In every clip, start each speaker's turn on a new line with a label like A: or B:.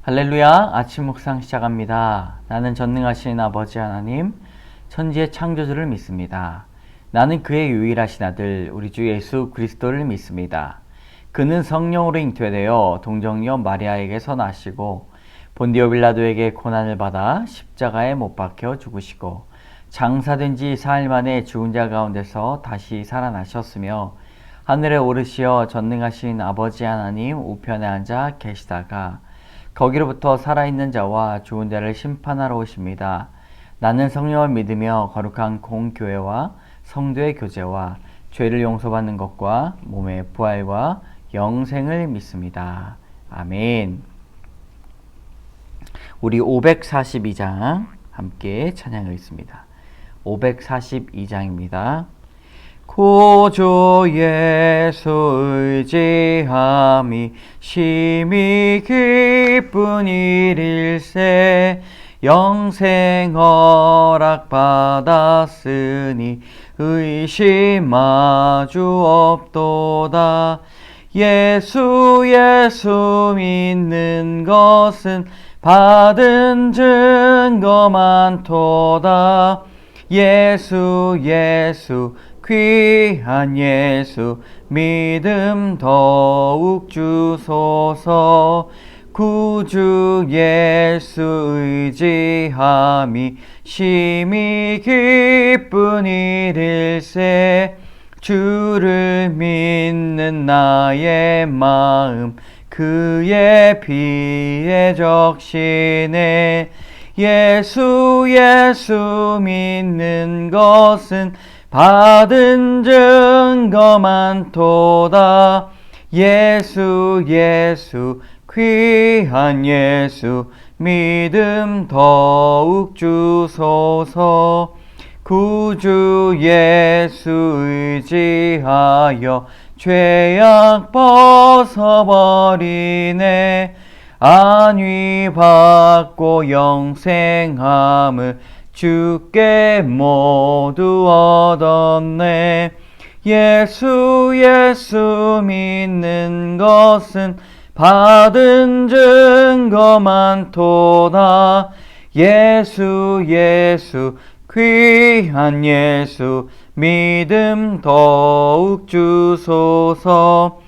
A: 할렐루야, 아침 묵상 시작합니다. 나는 전능하신 아버지 하나님, 천지의 창조주를 믿습니다. 나는 그의 유일하신 아들, 우리 주 예수 그리스도를 믿습니다. 그는 성령으로 잉태되어 동정녀 마리아에게서 나시고 본디오 빌라도에게 고난을 받아 십자가에 못 박혀 죽으시고 장사된 지 사흘 만에 죽은 자 가운데서 다시 살아나셨으며 하늘에 오르시어 전능하신 아버지 하나님 우편에 앉아 계시다가 거기로부터 살아있는 자와 죽은 자를 심판하러 오십니다. 나는 성령을 믿으며 거룩한 공교회와 성도의 교제와 죄를 용서받는 것과 몸의 부활과 영생을 믿습니다. 아멘. 우리 542장 함께 찬양하겠습니다. 542장입니다. 구주 예수 의지함이 심히 기쁜 일일세 영생 허락 받았으니 의심 마주 없도다. 예수 믿는 것은 받은 증거 많도다. 예수 귀한 예수 믿음 더욱 주소서. 구주 예수 의지함이 심히 기쁜 일일세 주를 믿는 나의 마음 그의 피에 적시네. 예수 믿는 것은 받은 증거 많도다. 예수 귀한 예수 믿음 더욱 주소서. 구주 예수 의지하여 죄악 벗어버리네. 안위 받고 영생함을 주께 모두 얻었네. 예수 믿는 것은 받은 증거 많도다. 예수 귀한 예수 믿음 더욱 주소서.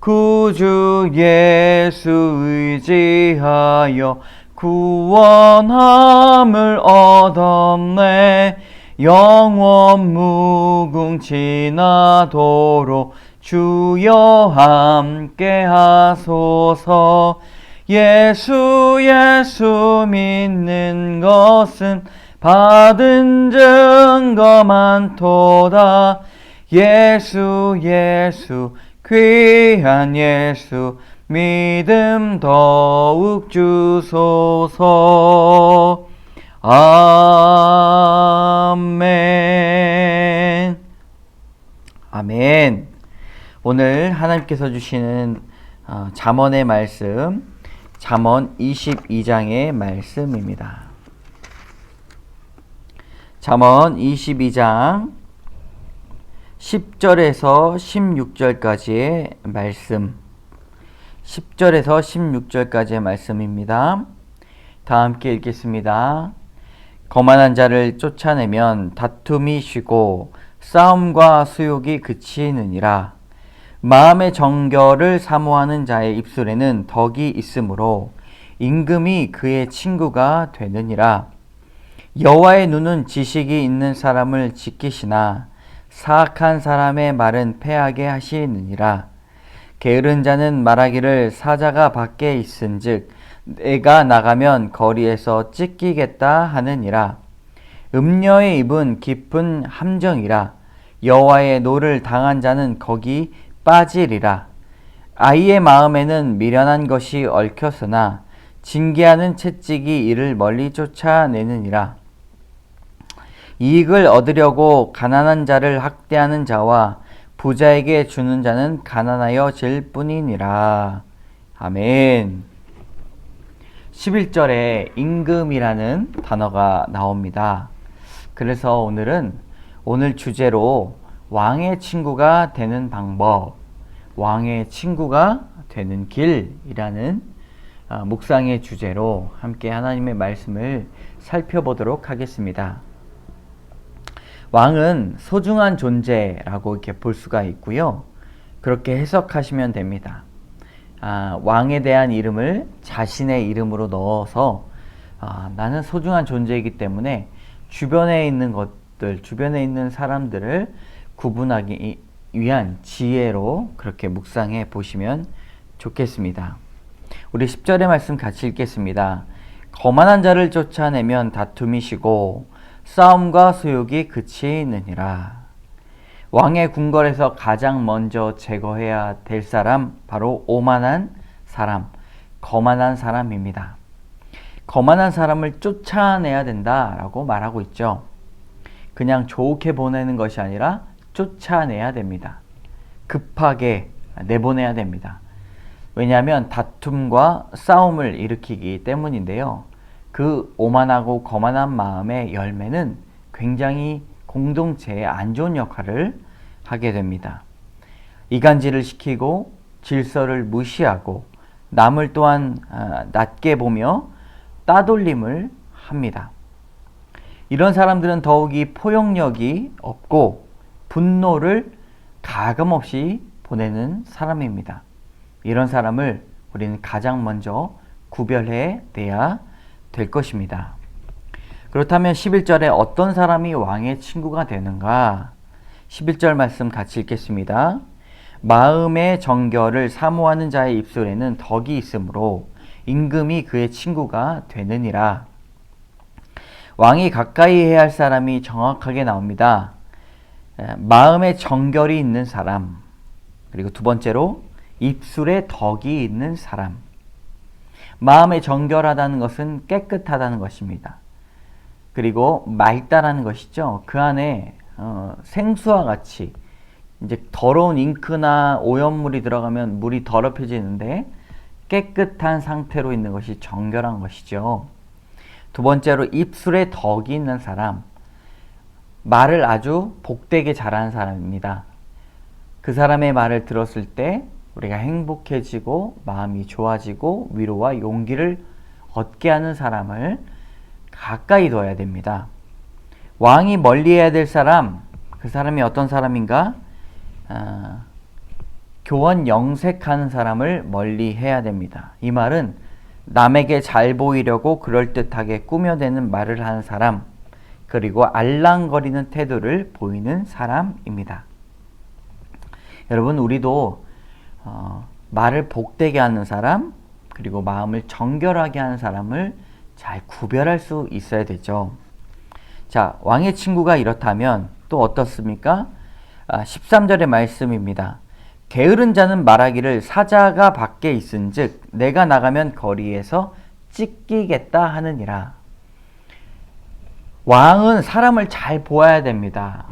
A: 구주 예수 의지하여 구원함을 얻었네. 영원 무궁지나도록 주여 함께 하소서. 예수 믿는 것은 받은 증거 많도다. 예수 귀한 예수 믿음 더욱 주소서. 아멘. 아멘. 오늘 하나님께서 주시는 잠언의 말씀, 잠언 22장의 말씀입니다. 잠언 22장 10절에서 16절까지의 말씀, 10절에서 16절까지의 말씀입니다. 다 함께 읽겠습니다. 거만한 자를 쫓아내면 다툼이 쉬고 싸움과 수욕이 그치느니라. 마음의 정결을 사모하는 자의 입술에는 덕이 있으므로 임금이 그의 친구가 되느니라. 여호와의 눈은 지식이 있는 사람을 지키시나 사악한 사람의 말은 패하게 하시느니라. 게으른 자는 말하기를 사자가 밖에 있은즉 내가 나가면 거리에서 찢기겠다 하느니라. 음녀의 입은 깊은 함정이라. 여호와의 노를 당한 자는 거기 빠지리라. 아이의 마음에는 미련한 것이 얽혔으나 징계하는 채찍이 이를 멀리 쫓아내느니라. 이익을 얻으려고 가난한 자를 학대하는 자와 부자에게 주는 자는 가난하여 질 뿐이니라. 아멘. 11절에 임금이라는 단어가 나옵니다. 그래서 오늘 주제로 왕의 친구가 되는 방법, 왕의 친구가 되는 길이라는 묵상의 주제로 함께 하나님의 말씀을 살펴보도록 하겠습니다. 왕은 소중한 존재라고 이렇게 볼 수가 있고요. 그렇게 해석하시면 됩니다. 왕에 대한 이름을 자신의 이름으로 넣어서 나는 소중한 존재이기 때문에 주변에 있는 것들, 주변에 있는 사람들을 구분하기 위한 지혜로 그렇게 묵상해 보시면 좋겠습니다. 우리 10절의 말씀 같이 읽겠습니다. 거만한 자를 쫓아내면 다툼이 쉬고 싸움과 소욕이 그치느니라. 왕의 궁궐에서 가장 먼저 제거해야 될 사람, 바로 오만한 사람, 거만한 사람입니다. 거만한 사람을 쫓아내야 된다라고 말하고 있죠. 그냥 좋게 보내는 것이 아니라 쫓아내야 됩니다. 급하게 내보내야 됩니다. 왜냐하면 다툼과 싸움을 일으키기 때문인데요. 그 오만하고 거만한 마음의 열매는 굉장히 공동체에 안 좋은 역할을 하게 됩니다. 이간질을 시키고 질서를 무시하고 남을 또한 낮게 보며 따돌림을 합니다. 이런 사람들은 더욱이 포용력이 없고 분노를 가감없이 보내는 사람입니다. 이런 사람을 우리는 가장 먼저 구별해 내야 될 것입니다. 그렇다면 11절에 어떤 사람이 왕의 친구가 되는가? 11절 말씀 같이 읽겠습니다. 마음의 정결을 사모하는 자의 입술에는 덕이 있으므로 임금이 그의 친구가 되느니라. 왕이 가까이 해야 할 사람이 정확하게 나옵니다. 마음의 정결이 있는 사람, 그리고 두 번째로 입술에 덕이 있는 사람. 마음에 정결하다는 것은 깨끗하다는 것입니다. 그리고 맑다라는 것이죠. 그 안에 생수와 같이 이제 더러운 잉크나 오염물이 들어가면 물이 더럽혀지는데 깨끗한 상태로 있는 것이 정결한 것이죠. 두 번째로 입술에 덕이 있는 사람. 말을 아주 복되게 잘하는 사람입니다. 그 사람의 말을 들었을 때 우리가 행복해지고 마음이 좋아지고 위로와 용기를 얻게 하는 사람을 가까이 둬야 됩니다. 왕이 멀리해야 될 사람, 그 사람이 어떤 사람인가? 교원 영색하는 사람을 멀리해야 됩니다. 이 말은 남에게 잘 보이려고 그럴듯하게 꾸며대는 말을 하는 사람, 그리고 알랑거리는 태도를 보이는 사람입니다. 여러분, 우리도 말을 복되게 하는 사람, 그리고 마음을 정결하게 하는 사람을 잘 구별할 수 있어야 되죠. 자, 왕의 친구가 이렇다면 또 어떻습니까? 13절의 말씀입니다. 게으른 자는 말하기를 사자가 밖에 있은즉 내가 나가면 거리에서 찢기겠다 하느니라. 왕은 사람을 잘 보아야 됩니다.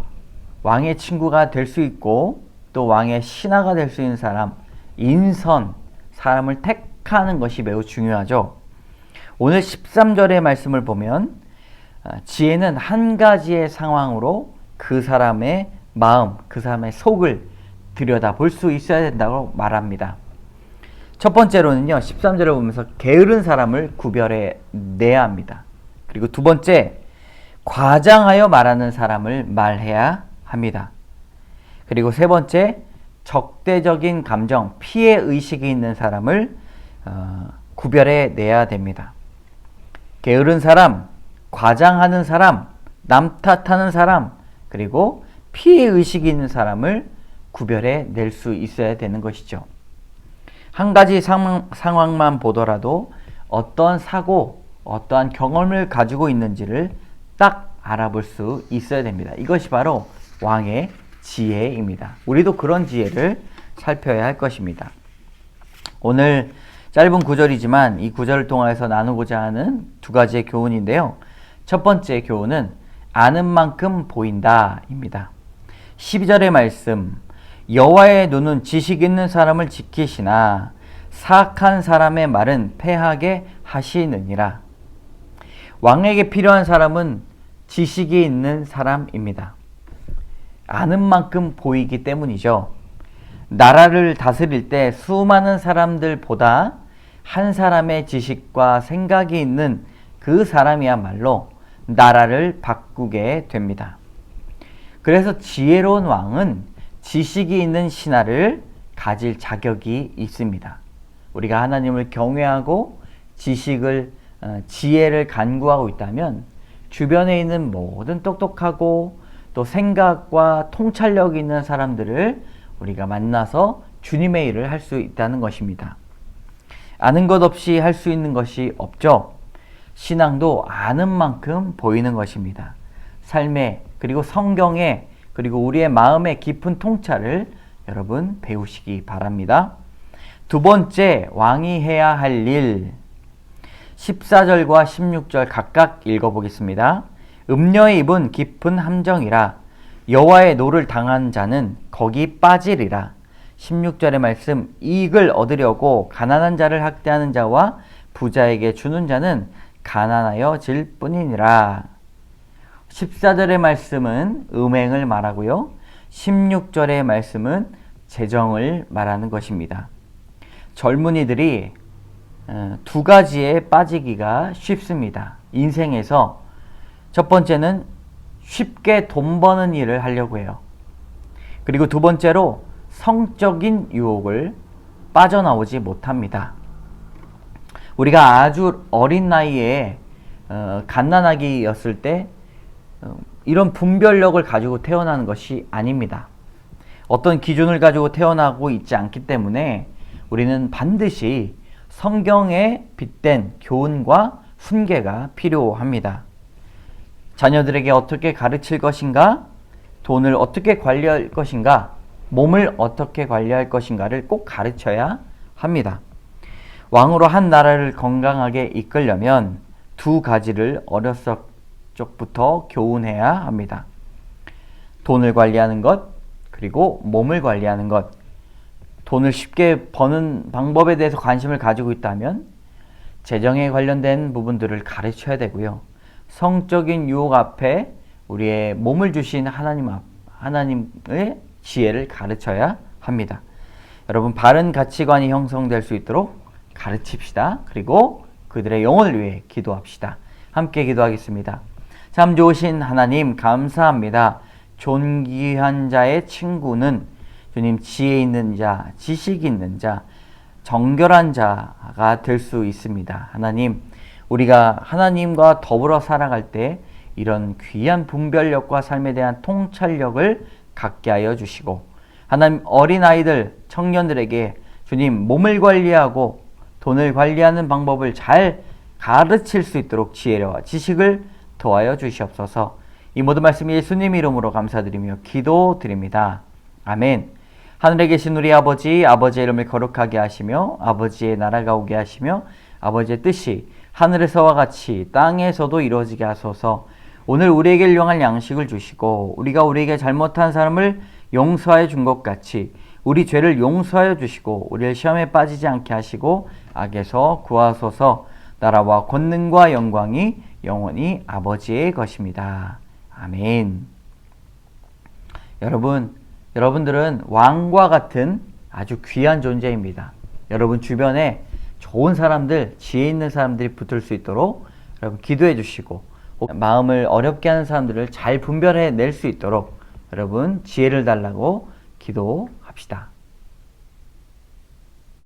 A: 왕의 친구가 될 수 있고 또 왕의 신하가 될 수 있는 사람, 인선, 사람을 택하는 것이 매우 중요하죠. 오늘 13절의 말씀을 보면 지혜는 한 가지의 상황으로 그 사람의 마음, 그 사람의 속을 들여다 볼 수 있어야 된다고 말합니다. 첫 번째로는요, 13절을 보면서 게으른 사람을 구별해 내야 합니다. 그리고 두 번째, 과장하여 말하는 사람을 말해야 합니다. 그리고 세 번째, 적대적인 감정, 피해 의식이 있는 사람을 구별해 내야 됩니다. 게으른 사람, 과장하는 사람, 남 탓하는 사람, 그리고 피해 의식이 있는 사람을 구별해 낼 수 있어야 되는 것이죠. 한 가지 상황만 보더라도 어떠한 사고, 어떠한 경험을 가지고 있는지를 딱 알아볼 수 있어야 됩니다. 이것이 바로 왕의 지혜입니다. 우리도 그런 지혜를 살펴야 할 것입니다. 오늘 짧은 구절이지만 이 구절을 통해서 나누고자 하는 두 가지의 교훈인데요. 첫 번째 교훈은 아는 만큼 보인다입니다. 12절의 말씀, 여호와의 눈은 지식 있는 사람을 지키시나 사악한 사람의 말은 패하게 하시느니라. 왕에게 필요한 사람은 지식이 있는 사람입니다. 아는 만큼 보이기 때문이죠. 나라를 다스릴 때 수많은 사람들보다 한 사람의 지식과 생각이 있는 그 사람이야말로 나라를 바꾸게 됩니다. 그래서 지혜로운 왕은 지식이 있는 신하를 가질 자격이 있습니다. 우리가 하나님을 경외하고 지혜를 간구하고 있다면 주변에 있는 모든 똑똑하고 또 생각과 통찰력 있는 사람들을 우리가 만나서 주님의 일을 할 수 있다는 것입니다. 아는 것 없이 할 수 있는 것이 없죠. 신앙도 아는 만큼 보이는 것입니다. 삶에 그리고 성경에 그리고 우리의 마음의 깊은 통찰을 여러분 배우시기 바랍니다. 두 번째, 왕이 해야 할 일 14절과 16절 각각 읽어보겠습니다. 음녀의 입은 깊은 함정이라 여호와의 노를 당한 자는 거기 빠지리라. 16절의 말씀, 이익을 얻으려고 가난한 자를 학대하는 자와 부자에게 주는 자는 가난하여질 뿐이니라. 14절의 말씀은 음행을 말하고요. 16절의 말씀은 재정을 말하는 것입니다. 젊은이들이 두 가지에 빠지기가 쉽습니다. 인생에서 첫 번째는 쉽게 돈 버는 일을 하려고 해요. 그리고 두 번째로 성적인 유혹을 빠져나오지 못합니다. 우리가 아주 어린 나이에 갓난아기였을 때 이런 분별력을 가지고 태어나는 것이 아닙니다. 어떤 기준을 가지고 태어나고 있지 않기 때문에 우리는 반드시 성경에 빗댄 교훈과 훈계가 필요합니다. 자녀들에게 어떻게 가르칠 것인가, 돈을 어떻게 관리할 것인가, 몸을 어떻게 관리할 것인가를 꼭 가르쳐야 합니다. 왕으로 한 나라를 건강하게 이끌려면 두 가지를 어렸을 적부터 교훈해야 합니다. 돈을 관리하는 것, 그리고 몸을 관리하는 것. 돈을 쉽게 버는 방법에 대해서 관심을 가지고 있다면 재정에 관련된 부분들을 가르쳐야 되고요. 성적인 유혹 앞에 우리의 몸을 주신 하나님의 지혜를 가르쳐야 합니다. 여러분, 바른 가치관이 형성될 수 있도록 가르칩시다. 그리고 그들의 영혼을 위해 기도합시다. 함께 기도하겠습니다. 참 좋으신 하나님, 감사합니다. 존귀한 자의 친구는 주님, 지혜 있는 자, 지식 있는 자, 정결한 자가 될 수 있습니다. 하나님, 우리가 하나님과 더불어 살아갈 때 이런 귀한 분별력과 삶에 대한 통찰력을 갖게 하여 주시고, 하나님, 어린아이들, 청년들에게 주님, 몸을 관리하고 돈을 관리하는 방법을 잘 가르칠 수 있도록 지혜와 지식을 도와여 주시옵소서. 이 모든 말씀 예수님 이름으로 감사드리며 기도드립니다. 아멘. 하늘에 계신 우리 아버지, 아버지의 이름을 거룩하게 하시며 아버지의 나라가 오게 하시며 아버지의 뜻이 하늘에서와 같이 땅에서도 이루어지게 하소서. 오늘 우리에게 일용할 양식을 주시고 우리가 우리에게 잘못한 사람을 용서하여 준 것 같이 우리 죄를 용서하여 주시고 우리를 시험에 빠지지 않게 하시고 악에서 구하소서. 나라와 권능과 영광이 영원히 아버지의 것입니다. 아멘. 여러분들은 왕과 같은 아주 귀한 존재입니다. 여러분 주변에 좋은 사람들, 지혜 있는 사람들이 붙을 수 있도록 여러분 기도해 주시고, 마음을 어렵게 하는 사람들을 잘 분별해 낼 수 있도록 여러분 지혜를 달라고 기도합시다.